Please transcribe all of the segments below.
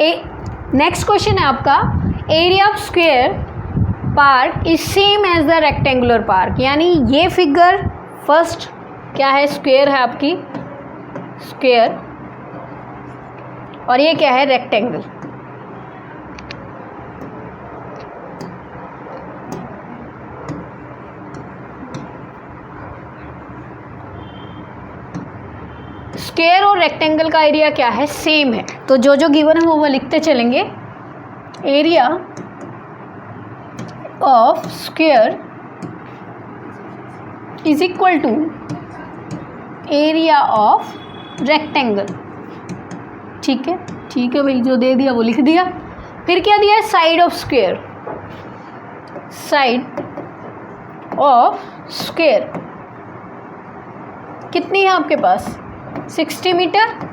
Next question है आपका, area of square park is same as the rectangular park, यानी ये फिगर फर्स्ट क्या है, स्क्वायर है आपकी, स्क्वायर, और ये क्या है, रेक्टेंगल। स्क्वायर और रेक्टेंगल का एरिया क्या है, सेम है। तो जो जो गिवन है वो लिखते चलेंगे। Area of square is equal to area of rectangle. ठीक है, ठीक है भाई, जो दे दिया वो लिख दिया। फिर क्या दिया है, side of square, side of square कितनी है आपके पास, 60 मीटर।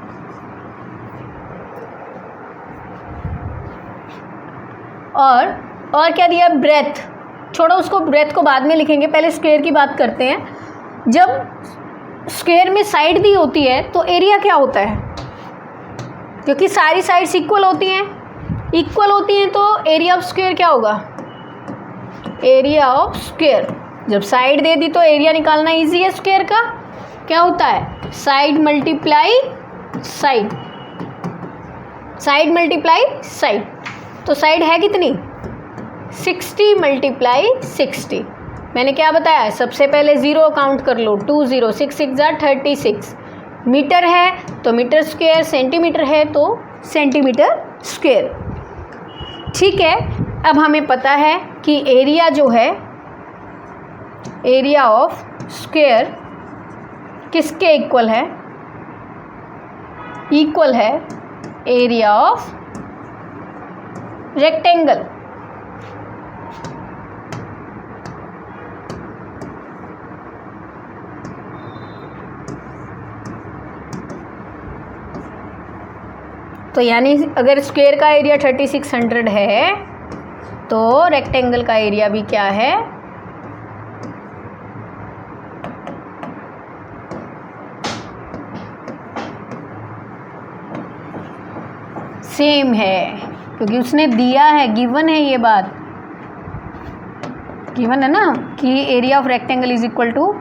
और क्या दिया, ब्रेथ, छोड़ो उसको, ब्रेथ को बाद में लिखेंगे, पहले स्क्वायर की बात करते हैं। जब स्क्वायर में साइड दी होती है तो एरिया क्या होता है, क्योंकि सारी साइड्स इक्वल होती हैं, इक्वल होती हैं तो एरिया ऑफ स्क्वायर क्या होगा, एरिया ऑफ स्क्वायर। जब साइड दे दी तो एरिया निकालना इजी है स्क्वायर का, क्या होता है, side multiply side, side multiply side. तो साइड है कितनी, 60 मल्टीप्लाई 60। मैंने क्या बताया, सबसे पहले ज़ीरो काउंट कर लो, 2 0, 6 6 36। मीटर है तो मीटर स्क्वायर, सेंटीमीटर है तो सेंटीमीटर स्क्वायर। ठीक है, अब हमें पता है कि एरिया जो है, एरिया ऑफ स्क्वायर किसके इक्वल है, इक्वल है एरिया ऑफ रेक्टेंगल। तो यानी अगर स्क्वायर का एरिया 3600 है तो रेक्टेंगल का एरिया भी क्या है, सेम है, क्योंकि उसने दिया है, गिवन है, ये बात गिवन है ना कि area of rectangle is equal to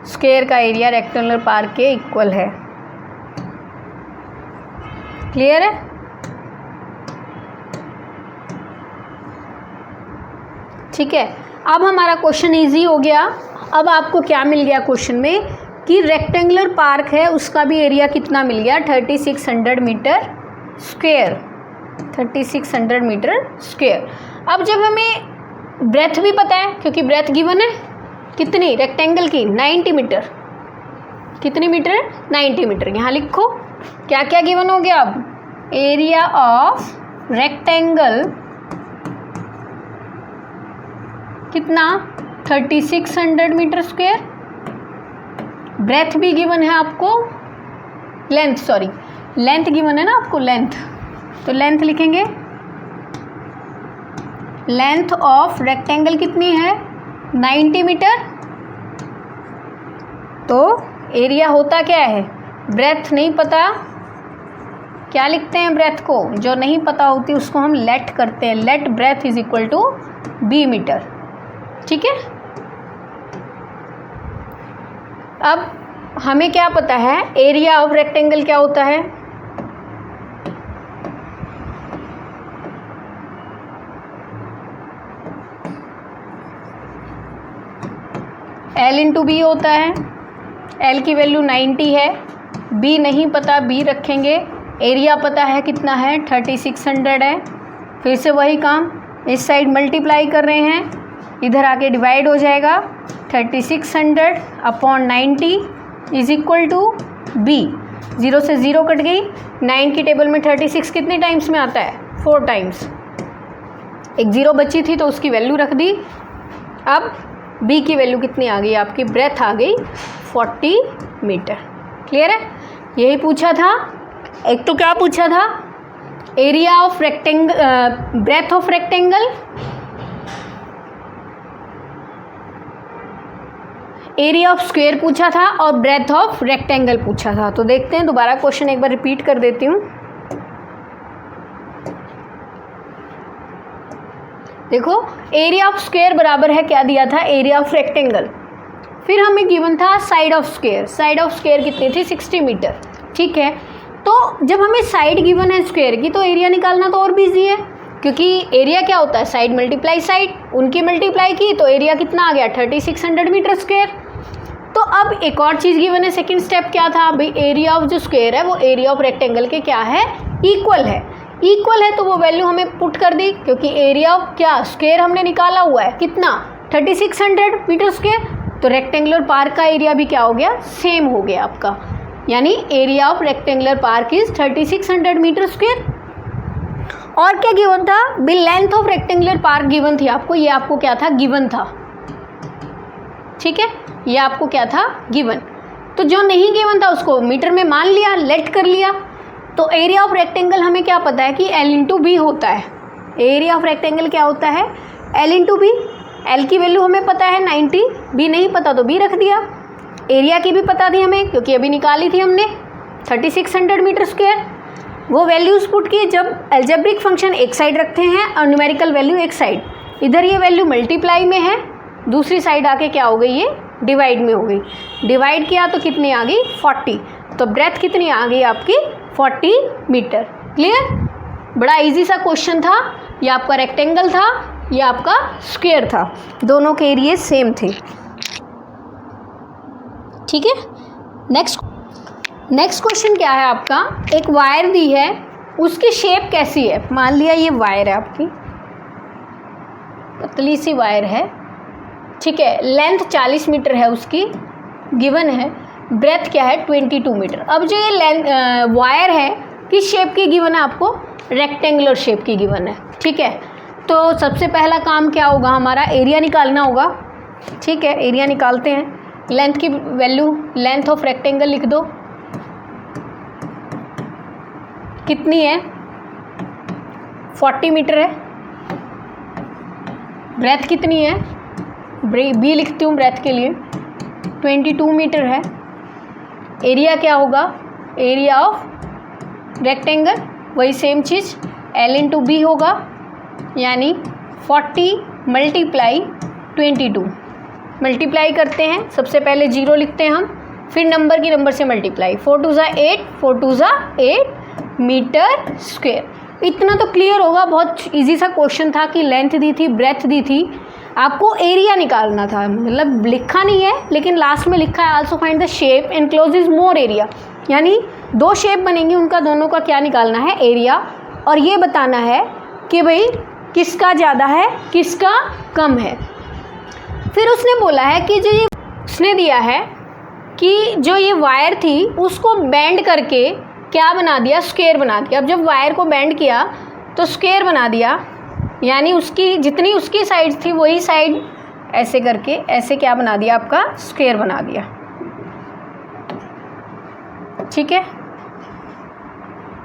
square का एरिया रेक्टेंगुलर पार्क के इक्वल है। क्लियर है? ठीक है, अब हमारा क्वेश्चन इजी हो गया। अब आपको क्या मिल गया क्वेश्चन में कि रेक्टेंगुलर पार्क है, उसका भी एरिया कितना मिल गया, 3600 मीटर स्क्वायर, 3600 मीटर स्क्वायर। अब जब हमें ब्रेथ भी पता है, क्योंकि ब्रेथ गिवन है कितनी, रेक्टेंगल की 90 मीटर, कितनी मीटर, 90 मीटर। यहाँ लिखो क्या क्या गिवन हो गया। अब एरिया ऑफ रेक्टेंगल कितना, 3600 मीटर स्क्वायर। ब्रेथ भी गिवन है आपको, लेंथ, सॉरी लेंथ गिवन है ना आपको, लेंथ, तो लेंथ लिखेंगे, लेंथ ऑफ रेक्टेंगल कितनी है, 90 मीटर। तो एरिया होता क्या है, ब्रेथ नहीं पता, क्या लिखते हैं ब्रेथ को, जो नहीं पता होती उसको हम लेट करते हैं, let breadth is equal to B metre. ठीक है, अब हमें क्या पता है, एरिया ऑफ रेक्टेंगल क्या होता है, L इंटू बी होता है। L की वैल्यू 90 है, B नहीं पता, B रखेंगे। एरिया पता है कितना है, 3600 है। फिर से वही काम, इस साइड मल्टीप्लाई कर रहे हैं, इधर आके डिवाइड हो जाएगा, 3600 upon 90 is equal to B। 0 से 0 कट गई, 9 की टेबल में 36 कितने टाइम्स में आता है, 4 टाइम्स। एक 0 बची थी तो उसकी वैल्यू रख दी। अब B की वैल्यू कितनी आ गई आपकी, ब्रेथ आ गई 40 मीटर। क्लियर है, यही पूछा था। एक तो क्या पूछा था, area of rectangle, breadth of rectangle, area of square पूछा था और ब्रेथ ऑफ रेक्टेंगल पूछा था। तो देखते हैं, दोबारा क्वेश्चन एक बार रिपीट कर देती हूँ। देखो, एरिया ऑफ स्क्वायर बराबर है, क्या दिया था, एरिया ऑफ रेक्टेंगल। फिर हमें गिवन था side of square. Side of square कितनी थी, 60 मीटर। ठीक है, तो जब हमें साइड गिवन है स्क्वायर की, तो एरिया निकालना तो और भी ईजी है, क्योंकि एरिया क्या होता है, साइड मल्टीप्लाई साइड। उनकी मल्टीप्लाई की तो एरिया कितना आ गया, 3600 मीटर स्क्वायर। तो अब एक और चीज़ गिवन है, सेकंड स्टेप क्या था भाई, एरिया ऑफ जो स्क्वायर है वो एरिया ऑफ रेक्टेंगल के क्या है, इक्वल है। इक्वल है तो वो वैल्यू हमें पुट कर दी, क्योंकि एरिया ऑफ क्या, स्क्वायर हमने निकाला हुआ है कितना, 3600 मीटर स्क्वायर। तो रेक्टेंगुलर पार्क का एरिया भी क्या हो गया, सेम हो गया आपका, यानी area of rectangular park is 3600 metre square. और क्या गिवन था, B length of rectangular park given थी आपको, ये आपको क्या था, गिवन था। ठीक है, ये आपको क्या था, गिवन। तो जो नहीं गिवन था उसको मीटर में मान लिया, लेट कर लिया। तो एरिया ऑफ रेक्टेंगल हमें क्या पता है कि L इंटू बी होता है। एरिया ऑफ रेक्टेंगल क्या होता है, L इंटू बी। L की वैल्यू हमें पता है 90, बी नहीं पता तो बी रख दिया। एरिया की भी पता थी हमें, क्योंकि अभी निकाली थी हमने 3600 मीटर स्क्वायर। वो वैल्यूज पुट की, जब एल्जेब्रिक फंक्शन एक साइड रखते हैं और न्यूमेरिकल वैल्यू एक साइड, इधर ये वैल्यू मल्टीप्लाई में है, दूसरी साइड आके क्या हो गई, ये डिवाइड में हो गई। डिवाइड किया तो कितनी आ गई, 40। तो ब्रेथ कितनी आ गई आपकी, 40 मीटर। क्लियर, बड़ा इजी सा क्वेश्चन था। ये आपका रेक्टेंगल था, ये आपका स्क्वायर था, दोनों के एरिया सेम थे। ठीक है, नेक्स्ट क्वेश्चन क्या है आपका, एक वायर दी है, उसकी शेप कैसी है। मान लिया ये वायर है आपकी, पतली सी वायर है। ठीक है, लेंथ 40 मीटर है उसकी, गिवन है। ब्रेथ क्या है, 22 मीटर। अब जो ये वायर है, किस शेप की गिवन है आपको, रेक्टेंगुलर शेप की गिवन है। ठीक है, तो सबसे पहला काम क्या होगा हमारा, एरिया निकालना होगा। ठीक है, एरिया निकालते हैं। लेंथ की वैल्यू, लेंथ ऑफ रेक्टेंगल लिख दो, कितनी है, 40 मीटर है। ब्रेथ कितनी है, बी लिखती हूँ ब्रेथ के लिए, 22 मीटर है। एरिया क्या होगा, एरिया ऑफ रेक्टेंगल, वही सेम चीज़, L इंटू बी होगा, यानी 40 मल्टीप्लाई 22। मल्टीप्लाई करते हैं, सबसे पहले 0 लिखते हैं हम, फिर नंबर की नंबर से मल्टीप्लाई, 4 2 ज़ा 8, 4 2 ज़ा 8 मीटर स्क्वायर। इतना तो क्लियर होगा, बहुत इजी सा क्वेश्चन था कि लेंथ दी थी, ब्रेथ दी थी, आपको एरिया निकालना था। मतलब लिखा नहीं है, लेकिन लास्ट में लिखा है also find the shape encloses more area, यानी दो शेप बनेंगी, उनका दोनों का क्या निकालना है, एरिया, और ये बताना है कि भाई किसका ज़्यादा है किसका कम है। फिर उसने बोला है कि जो ये उसने दिया है कि जो ये वायर थी उसको बेंड करके क्या बना दिया, स्क्वायर बना दिया। अब जब वायर को बेंड किया तो स्क्वायर बना दिया, यानी उसकी जितनी उसकी साइड थी वही साइड ऐसे करके ऐसे क्या बना दिया, आपका स्क्वायर बना दिया। ठीक है,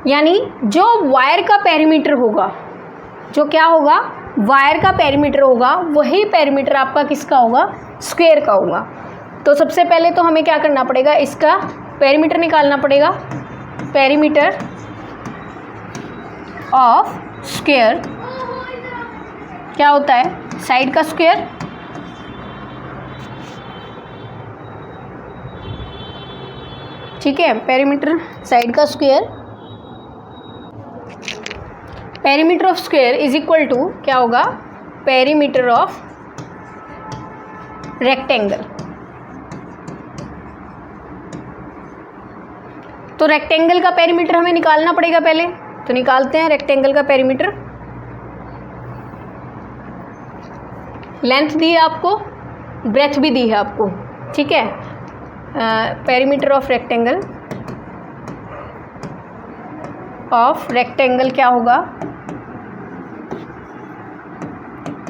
यानी जो वायर का पेरीमीटर होगा, जो क्या होगा, वायर का पेरीमीटर होगा, वही पेरीमीटर आपका किसका होगा, स्क्वायर का होगा। तो सबसे पहले तो हमें क्या करना पड़ेगा, इसका पेरीमीटर निकालना पड़ेगा। पेरीमीटर ऑफ स्क्वायर क्या होता है, साइड का स्क्वायर, ठीक है, पेरीमीटर साइड का square. Perimeter of square is equal to क्या होगा, पेरीमीटर ऑफ रेक्टेंगल। तो रेक्टेंगल का पेरीमीटर हमें निकालना पड़ेगा पहले, तो निकालते हैं रेक्टेंगल का पेरीमीटर। लेंथ दी है आपको, ब्रेथ भी दी है आपको, ठीक है। पेरीमीटर ऑफ रेक्टेंगल क्या होगा,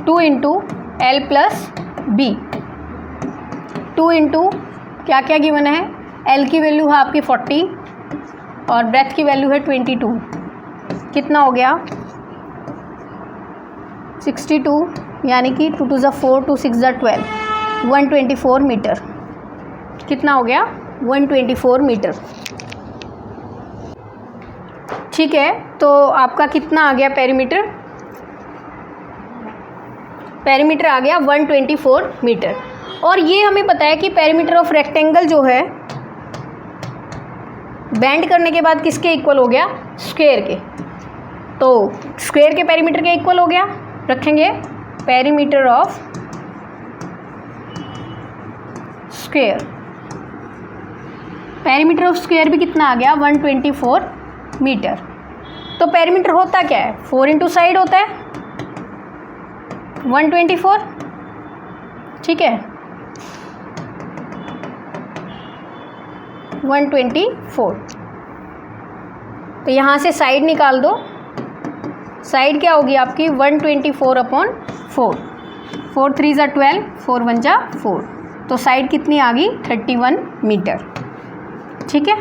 2 into L plus B. 2 into क्या क्या गिवन है, एल की वैल्यू है आपकी 40 और ब्रेथ की वैल्यू है 22। कितना हो गया, 62, यानी कि 2 2 ज़ा 4, 2 6 ज़ा 12, 124 मीटर। कितना हो गया 124 मीटर। ठीक है, तो आपका कितना आ गया पेरीमीटर? पेरीमीटर आ गया 124 मीटर। और ये हमें पता है कि पेरीमीटर ऑफ रेक्टेंगल जो है बेंड करने के बाद किसके इक्वल हो गया? स्क्वायर के। तो स्क्वायर के पेरीमीटर के इक्वल हो गया, रखेंगे perimeter of square. Perimeter of square भी कितना आ गया? 124 मीटर। तो पेरीमीटर होता क्या है? 4 इंटू साइड होता है 124, ठीक है 124। तो यहाँ से साइड निकाल दो, साइड क्या होगी आपकी 124/4, 4 3 ज़ा 12, 4 1 ज़ा 4, तो साइड कितनी आ गई 31 मीटर। ठीक है,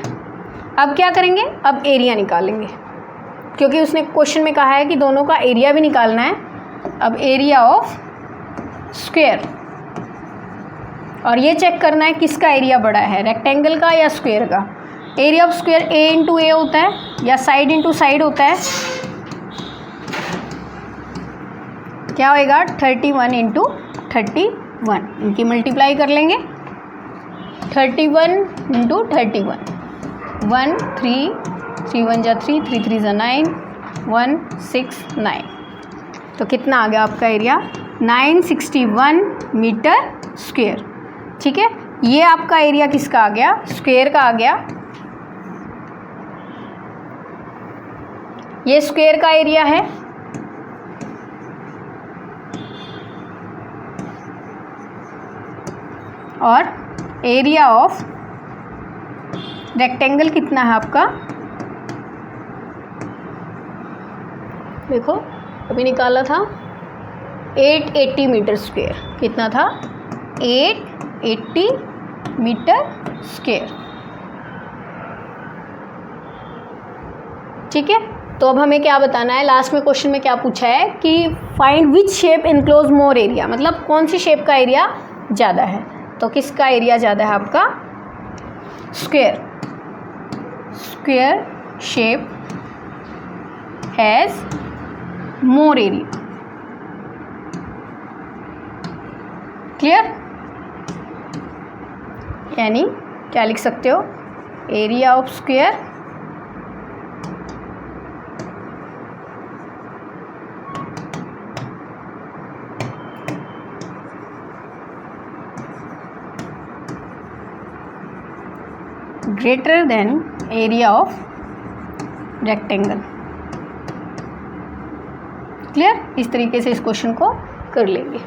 अब क्या करेंगे? अब एरिया निकालेंगे, क्योंकि उसने क्वेश्चन में कहा है कि दोनों का एरिया भी निकालना है। अब एरिया ऑफ स्क्वायर, और ये चेक करना है किसका एरिया बड़ा है, रेक्टेंगल का या स्क्वायर का। Area of square A into A होता है या साइड इंटू साइड होता है। क्या होएगा 31 इंटू 31, इनकी मल्टीप्लाई कर लेंगे 31 इंटू 31, 1 3 3 1 जा 3 3 3 ज़ा 9 1 6 9। तो कितना आ गया आपका एरिया? 961 metre square. ठीक है, ये आपका एरिया किसका आ गया? स्क्वायर का आ गया। ये स्क्वायर का एरिया है, और एरिया ऑफ रेक्टेंगल कितना है आपका? देखो अभी निकाला था 880 मीटर स्क्वायर। कितना था? 880 मीटर स्क्वायर। ठीक है, तो अब हमें क्या बताना है? लास्ट में क्वेश्चन में क्या पूछा है कि find which shape enclose more area, मतलब कौन सी शेप का एरिया ज़्यादा है। तो किसका एरिया ज़्यादा है आपका? Square. Square shape has more area. Clear? यानी क्या लिख सकते हो? Area of square greater than area of rectangle. Clear? इस तरीके से इस क्वेश्चन को कर लेंगे।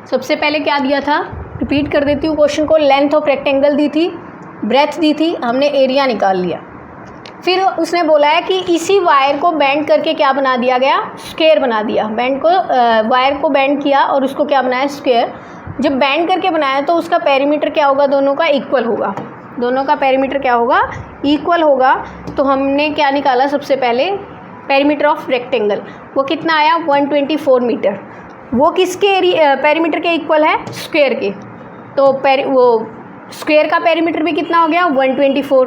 सबसे पहले क्या दिया था? रिपीट कर देती हूँ क्वेश्चन को। लेंथ ऑफ रेक्टेंगल दी थी, ब्रेथ दी थी, हमने एरिया निकाल लिया। फिर उसने बोला है कि इसी वायर को बेंड करके क्या बना दिया गया? स्क्वायर बना दिया। वायर को बेंड किया और उसको क्या बनाया? स्क्वायर। जब बेंड करके बनाया तो उसका पेरीमीटर क्या होगा? दोनों का इक्वल होगा। दोनों का पेरीमीटर क्या होगा? इक्वल होगा। तो हमने क्या निकाला? सबसे पहले पेरीमीटर ऑफ रेक्टेंगल, वो कितना आया? 124 मीटर। वो किसके पेरीमीटर के इक्वल है? स्क्वायर के। तो वो स्क्वायर का पेरीमीटर भी कितना हो गया? 124।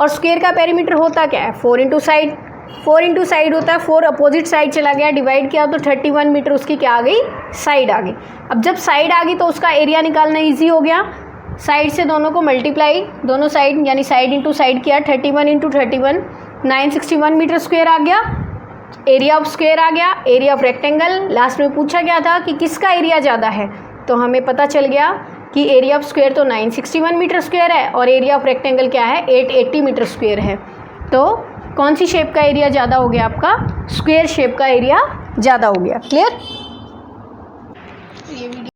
और स्क्वायर का पेरीमीटर होता क्या है? 4 इंटू साइड। 4 इंटू साइड होता है 4, अपोजिट साइड चला गया, डिवाइड किया तो 31 मीटर उसकी क्या आ गई? साइड आ गई। अब जब साइड आ गई तो उसका एरिया निकालना ईजी हो गया। साइड से दोनों को मल्टीप्लाई, दोनों साइड यानी साइड इंटू साइड किया, 31 इंटू 31 961 मीटर स्क्वायर आ गया। एरिया ऑफ स्क्वायर आ गया। एरिया ऑफ रेक्टेंगल लास्ट में पूछा गया था कि किसका एरिया ज़्यादा है, तो हमें पता चल गया कि एरिया ऑफ स्क्वायर तो 961 मीटर स्क्वायर है और एरिया ऑफ रेक्टेंगल क्या है? 880 मीटर स्क्वायर है। तो कौन सी शेप का एरिया ज़्यादा हो गया आपका? स्क्वायर शेप का एरिया ज़्यादा हो गया। क्लियर?